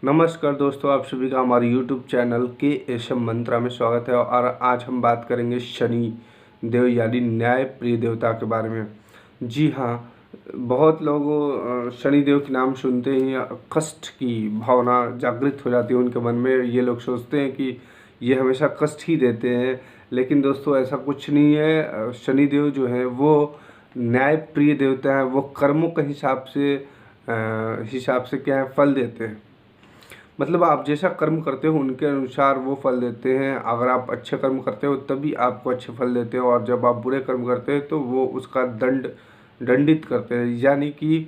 नमस्कार दोस्तों, आप सभी का हमारे YouTube चैनल के एशम मंत्रा में स्वागत है। और आज हम बात करेंगे शनि देव यानी न्याय प्रिय देवता के बारे में। जी हाँ, बहुत लोग शनि देव के नाम सुनते ही कष्ट की भावना जागृत हो जाती है उनके मन में। ये लोग सोचते हैं कि ये हमेशा कष्ट ही देते हैं, लेकिन दोस्तों ऐसा कुछ नहीं है। शनि देव जो है वो न्याय प्रिय देवता है। वो कर्मों के हिसाब से क्या है, फल देते हैं। मतलब आप जैसा कर्म करते हो उनके अनुसार वो फल देते हैं। अगर आप अच्छे कर्म करते हो तभी आपको अच्छे फल देते हो, और जब आप बुरे कर्म करते हैं तो वो उसका दंडित करते हैं। यानी कि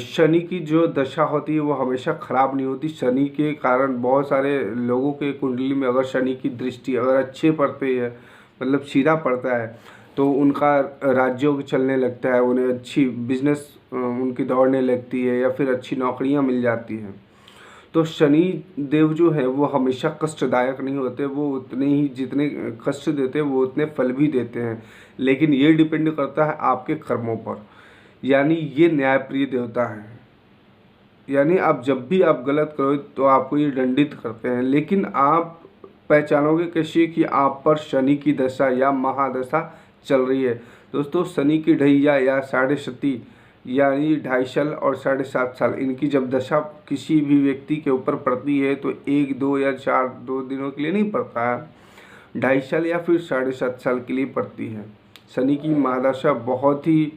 शनि की जो दशा होती है वो हमेशा खराब नहीं होती। शनि के कारण बहुत सारे लोगों के कुंडली में अगर शनि की दृष्टि अगर अच्छे पड़ती है, मतलब सीधा पड़ता है, तो उनका राज्योग चलने लगता है, उन्हें अच्छी बिजनेस उनकी दौड़ने लगती है, या फिर अच्छी नौकरियां मिल जाती हैं। तो शनि देव जो है वो हमेशा कष्टदायक नहीं होते। वो उतने ही जितने कष्ट देते हैं वो उतने फल भी देते हैं, लेकिन ये डिपेंड करता है आपके कर्मों पर। यानी ये न्यायप्रिय देवता है। यानी आप जब भी आप गलत करो तो आपको ये दंडित करते हैं, लेकिन आप पहचानोगे कैसे कि आप पर शनि की दशा या महादशा चल रही है। दोस्तों, शनि की ढैया या साढ़े सती यानी 2.5 साल और 7.5 साल इनकी जब दशा किसी भी व्यक्ति के ऊपर पड़ती है तो 1, 2 या 4 2 दिनों के लिए नहीं पड़ता है, 2.5 साल या फिर 7.5 साल के लिए पड़ती है। शनि की महादशा बहुत ही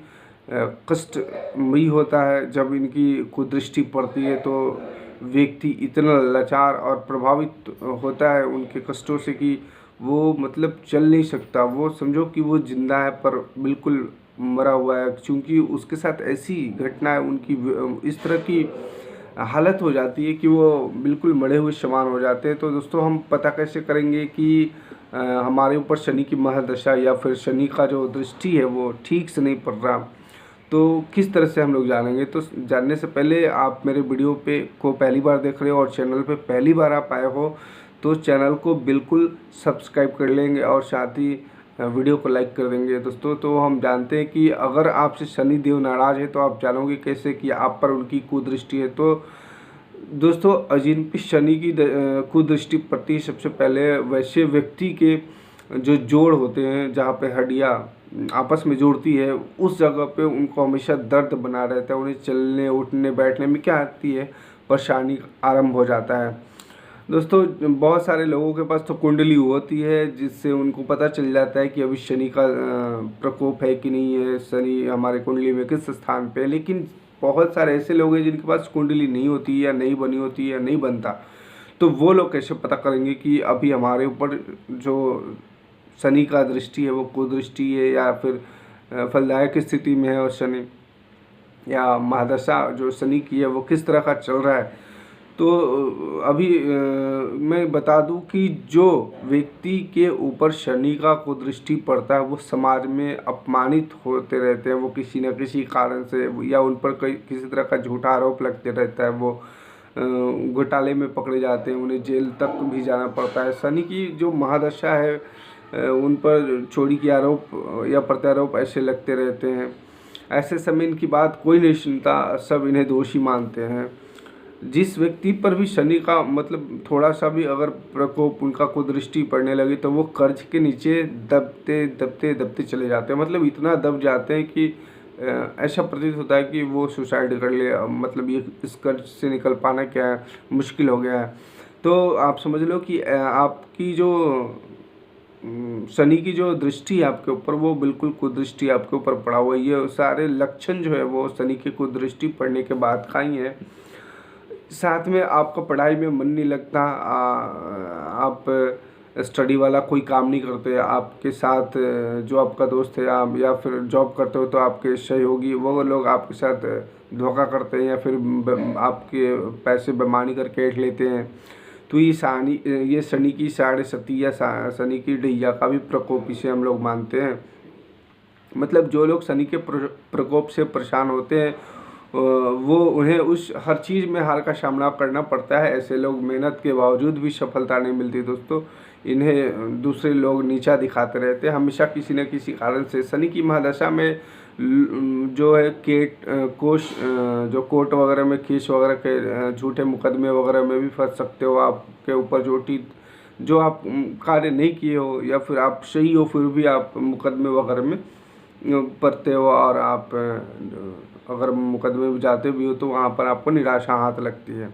कष्टमयी होता है। जब इनकी कुदृष्टि पड़ती है तो व्यक्ति इतना लाचार और प्रभावित होता है उनके कष्टों से कि वो मतलब चल नहीं सकता। वो समझो कि वो जिंदा है पर बिल्कुल मरा हुआ है, क्योंकि उसके साथ ऐसी घटना है, उनकी इस तरह की हालत हो जाती है कि वो बिल्कुल मरे हुए समान हो जाते हैं। तो दोस्तों, हम पता कैसे करेंगे कि हमारे ऊपर शनि की महादशा या फिर शनि का जो दृष्टि है वो ठीक से नहीं पड़ रहा, तो किस तरह से हम लोग जानेंगे? तो जानने से पहले आप मेरे वीडियो पे को पहली बार देख रहे हो और चैनल पे पहली बार आप आए हो तो चैनल को बिल्कुल सब्सक्राइब कर लेंगे और साथ ही वीडियो को लाइक कर देंगे। दोस्तों, तो हम जानते हैं कि अगर आपसे शनि देव नाराज़ है तो आप जानोगे कैसे कि आप पर उनकी कुदृष्टि है। तो दोस्तों, जिन पे शनि की कुदृष्टि पड़ती है, सबसे पहले वैसे व्यक्ति के जो जोड़ होते हैं, जहाँ पे हड्डियाँ आपस में जुड़ती है, उस जगह पे उनको हमेशा दर्द बना रहता है। उन्हें चलने उठने बैठने में क्या आती है, परेशानी आरंभ हो जाता है। दोस्तों, बहुत सारे लोगों के पास तो कुंडली होती है जिससे उनको पता चल जाता है कि अभी शनि का प्रकोप है कि नहीं है, शनि हमारे कुंडली में किस स्थान पे है। लेकिन बहुत सारे ऐसे लोग हैं जिनके पास कुंडली नहीं होती या नहीं बनी होती या नहीं बनता, तो वो लोग कैसे पता करेंगे कि अभी हमारे ऊपर जो शनि का दृष्टि है वो कुदृष्टि है या फिर फलदायक स्थिति में है, और शनि या महादशा जो शनि की है वो किस तरह का चल रहा है। तो अभी मैं बता दूं कि जो व्यक्ति के ऊपर शनि का कुदृष्टि पड़ता है वो समाज में अपमानित होते रहते हैं। वो किसी न किसी कारण से या उन पर किसी तरह का झूठा आरोप लगते रहता है। वो घोटाले में पकड़े जाते हैं, उन्हें जेल तक भी जाना पड़ता है। शनि की जो महादशा है उन पर चोरी के आरोप या प्रत्यारोप ऐसे लगते रहते हैं। ऐसे समय इनकी बात कोई नहीं सुनता, सब इन्हें दोषी मानते हैं। जिस व्यक्ति पर भी शनि का मतलब थोड़ा सा भी अगर प्रकोप उनका कुदृष्टि पड़ने लगी तो वो कर्ज के नीचे दबते दबते दबते चले जाते हैं। मतलब इतना दब जाते हैं कि ऐसा प्रतीत होता है कि वो सुसाइड कर ले। मतलब ये इस कर्ज से निकल पाना क्या है, मुश्किल हो गया है। तो आप समझ लो कि आपकी जो शनि की जो दृष्टि है आपके ऊपर वो बिल्कुल कुदृष्टि आपके ऊपर पड़ा हुआ है। ये सारे लक्षण जो है वो शनि की कुदृष्टि पड़ने के बाद का ही है। साथ में आपका पढ़ाई में मन नहीं लगता, आप स्टडी वाला कोई काम नहीं करते। आपके साथ जो आपका दोस्त है, आप या फिर जॉब करते हो तो आपके सहयोगी वो लोग आपके साथ धोखा करते हैं या फिर आपके पैसे बेईमानी करके ऐंठ लेते हैं। तो ये शनि की साढ़े सती या शनि की ढैया का भी प्रकोप इसे हम लोग मानते हैं। मतलब जो लोग शनि के प्रकोप से परेशान होते हैं वो उन्हें उस हर चीज़ में हार का सामना करना पड़ता है। ऐसे लोग मेहनत के बावजूद भी सफलता नहीं मिलती। दोस्तों, इन्हें दूसरे लोग नीचा दिखाते रहते हैं। हमेशा किसी न किसी कारण से शनि की महादशा में जो है जो कोर्ट वगैरह में केस वगैरह के झूठे मुकदमे वगैरह में भी फंस सकते हो। आपके ऊपर जो आप कार्य नहीं किए हो या फिर आप सही हो फिर भी आप मुकदमे वगैरह में पड़ते हो, और आप अगर मुकदमे में जाते भी हो तो वहाँ पर आपको निराशा हाथ लगती है।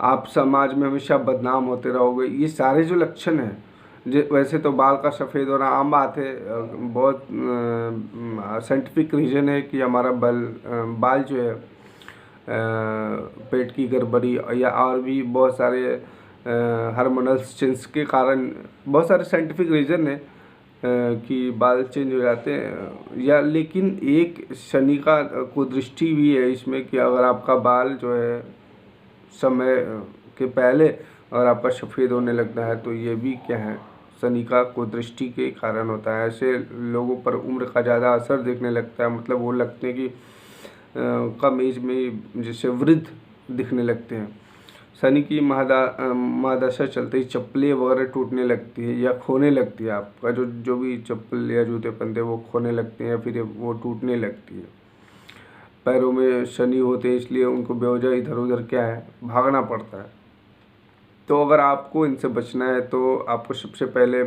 आप समाज में हमेशा बदनाम होते रहोगे। ये सारे जो लक्षण हैं, वैसे तो बाल का सफ़ेद होना आम बात है, बहुत साइंटिफिक रीज़न है कि हमारा बाल जो है पेट की गड़बड़ी या और भी बहुत सारे हार्मोनल चेंज के कारण बहुत सारे साइंटिफिक रीज़न है कि बाल चेंज हो जाते हैं। या लेकिन एक शनि का कुदृष्टि भी है इसमें कि अगर आपका बाल जो है समय के पहले अगर आपका सफ़ेद होने लगता है तो ये भी क्या है, शनि का कुदृष्टि के कारण होता है। ऐसे लोगों पर उम्र का ज़्यादा असर देखने लगता है, मतलब वो लगते हैं कि कम एज में जैसे वृद्ध दिखने लगते हैं। शनि की महादशा चलते ही चप्पलें वगैरह टूटने लगती है या खोने लगती है। आपका जो भी चप्पल या जूते पहनते हैं वो खोने लगते हैं या फिर वो टूटने लगती है। पैरों में शनि होते हैं इसलिए उनको बेवजह इधर उधर क्या है भागना पड़ता है। तो अगर आपको इनसे बचना है तो आपको सबसे पहले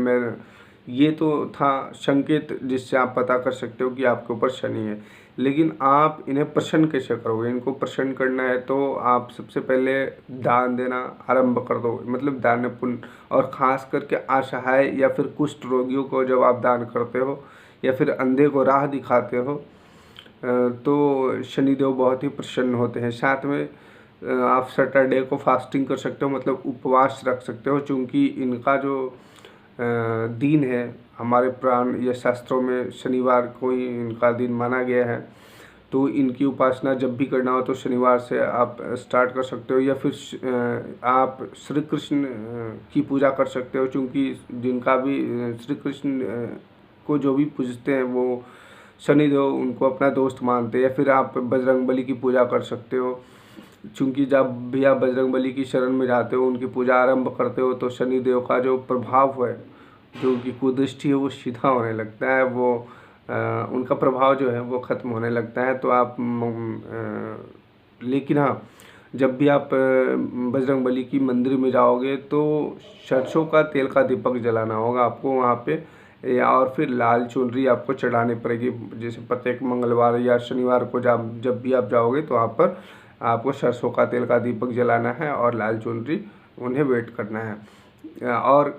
ये तो था संकेत जिससे आप पता कर सकते हो कि आपके ऊपर शनि है, लेकिन आप इन्हें प्रसन्न कैसे करोगे? इनको प्रसन्न करना है तो आप सबसे पहले दान देना आरंभ कर दो, मतलब दान पुण्य। और ख़ास करके असहाय या फिर कुष्ठ रोगियों को जब आप दान करते हो या फिर अंधे को राह दिखाते हो तो शनिदेव बहुत ही प्रसन्न होते हैं। साथ में आप सैटरडे को फास्टिंग कर सकते हो, मतलब उपवास रख सकते हो, क्योंकि इनका जो दिन है हमारे पुराण या शास्त्रों में शनिवार को ही इनका दिन माना गया है। तो इनकी उपासना जब भी करना हो तो शनिवार से आप स्टार्ट कर सकते हो, या फिर आप श्री कृष्ण की पूजा कर सकते हो, क्योंकि जिनका भी श्री कृष्ण को जो भी पूजते हैं वो शनिदेव उनको अपना दोस्त मानते हैं। या फिर आप बजरंगबली की पूजा कर सकते हो, क्योंकि जब भी आप बजरंगबली की शरण में जाते हो उनकी पूजा आरंभ करते हो तो शनिदेव का जो प्रभाव है, जो कि कुदृष्टि है, वो सीधा होने लगता है। वो उनका प्रभाव जो है वो ख़त्म होने लगता है। तो आप लेकिन हाँ, जब भी आप बजरंगबली की मंदिर में जाओगे तो सरसों का तेल का दीपक जलाना होगा आपको वहाँ पे, और फिर लाल चुनरी आपको चढ़ानी पड़ेगी। जैसे प्रत्येक मंगलवार या शनिवार को जब भी आप जाओगे तो वहाँ पर आपको सरसों का तेल का दीपक जलाना है और लाल चुनरी उन्हें वेट करना है। और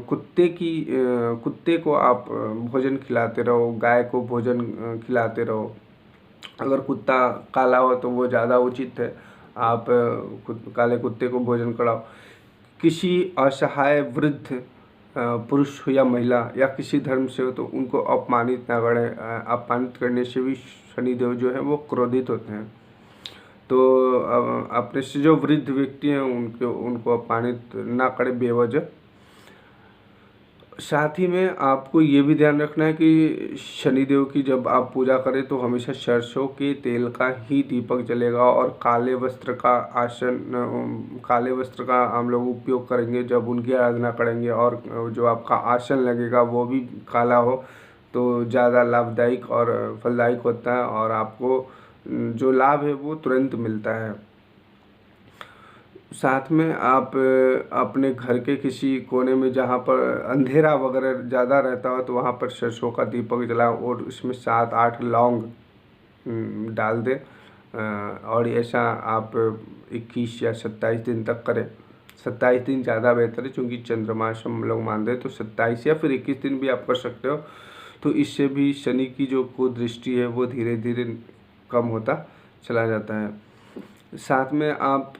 कुत्ते को आप भोजन खिलाते रहो, गाय को भोजन खिलाते रहो। अगर कुत्ता काला हो तो वो ज़्यादा उचित है, आप काले कुत्ते को भोजन कराओ। किसी असहाय वृद्ध पुरुष हो या महिला या किसी धर्म से हो तो उनको अपमानित ना करें। अपमानित करने से भी शनिदेव जो है वो क्रोधित होते हैं। तो अपने से जो वृद्ध व्यक्ति हैं उनको अपमानित ना करें बेवजह। साथ ही में आपको ये भी ध्यान रखना है कि शनिदेव की जब आप पूजा करें तो हमेशा सरसों के तेल का ही दीपक जलेगा, और काले वस्त्र का हम लोग उपयोग करेंगे जब उनकी आराधना करेंगे। और जो आपका आसन लगेगा वो भी काला हो तो ज़्यादा लाभदायक और फलदायक होता है, और आपको जो लाभ है वो तुरंत मिलता है। साथ में आप अपने घर के किसी कोने में जहाँ पर अंधेरा वगैरह ज़्यादा रहता हो तो वहाँ पर सरसों का दीपक जलाओ और उसमें 7-8 लौंग डाल दें। और ऐसा आप 21 या 27 दिन तक करें। 27 दिन ज़्यादा बेहतर है, क्योंकि चंद्रमास हम लोग मानते हैं, तो 27 या फिर 21 दिन भी आप कर सकते हो। तो इससे भी शनि की जो कुदृष्टि है वो धीरे धीरे कम होता चला जाता है। साथ में आप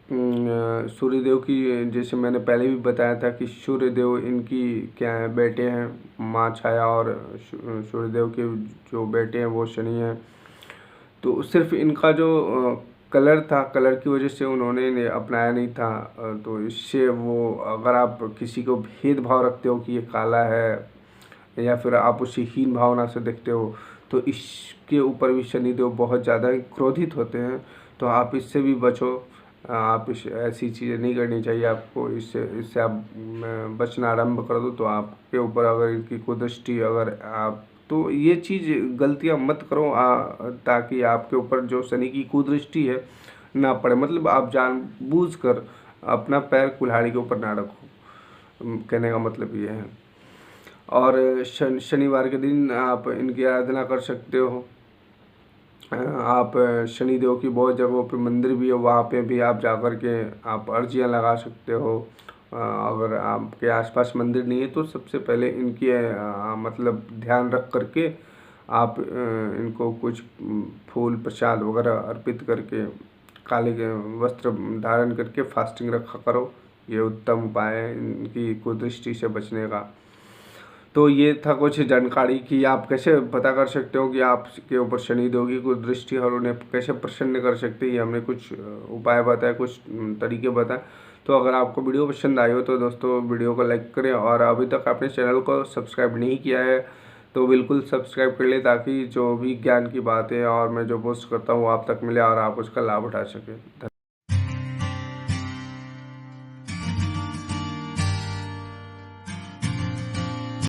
सूर्यदेव की, जैसे मैंने पहले भी बताया था कि सूर्यदेव इनकी क्या है, बेटे हैं, माँ छाया, और सूर्यदेव के जो बेटे हैं वो शनि हैं। तो सिर्फ इनका जो कलर था, कलर की वजह से उन्होंने इन्हें अपनाया नहीं था। तो इससे वो, अगर आप किसी को भेदभाव रखते हो कि ये काला है या फिर आप उसे हीन भावना से देखते हो तो इसके ऊपर भी शनिदेव बहुत ज़्यादा क्रोधित होते हैं। तो आप इससे भी बचो। आप ऐसी चीज़ें नहीं करनी चाहिए आपको। इससे आप बचना आरंभ कर दो तो आपके ऊपर अगर इनकी कुदृष्टि अगर आप तो ये चीज़ गलतियाँ मत करो, ताकि आपके ऊपर जो शनि की कुदृष्टि है ना पड़े। मतलब आप जानबूझकर अपना पैर कुल्हाड़ी के ऊपर ना रखो, कहने का मतलब ये है। और शनिवार के दिन आप इनकी आराधना कर सकते हो। आप शनिदेव की बहुत जगहों पे मंदिर भी है, वहाँ पे भी आप जाकर के आप अर्जियाँ लगा सकते हो। अगर आपके आसपास मंदिर नहीं है तो सबसे पहले इनकी मतलब ध्यान रख करके आप इनको कुछ फूल प्रसाद वगैरह अर्पित करके काले के वस्त्र धारण करके फास्टिंग रखा करो। ये उत्तम उपाय है इनकी कुदृष्टि से बचने का। तो ये था कुछ जानकारी कि आप कैसे पता कर सकते हो कि आपके ऊपर शनिदेव की कोई दृष्टि है और उन्हें कैसे प्रसन्न कर सकते हैं। ये हमने कुछ उपाय बताए, कुछ तरीके बताए। तो अगर आपको वीडियो पसंद आई हो तो दोस्तों वीडियो को लाइक करें, और अभी तक आपने चैनल को सब्सक्राइब नहीं किया है तो बिल्कुल सब्सक्राइब कर ले, ताकि जो भी ज्ञान की बातें और मैं जो पोस्ट करता हूँ आप तक मिले और आप उसका लाभ उठा सकें।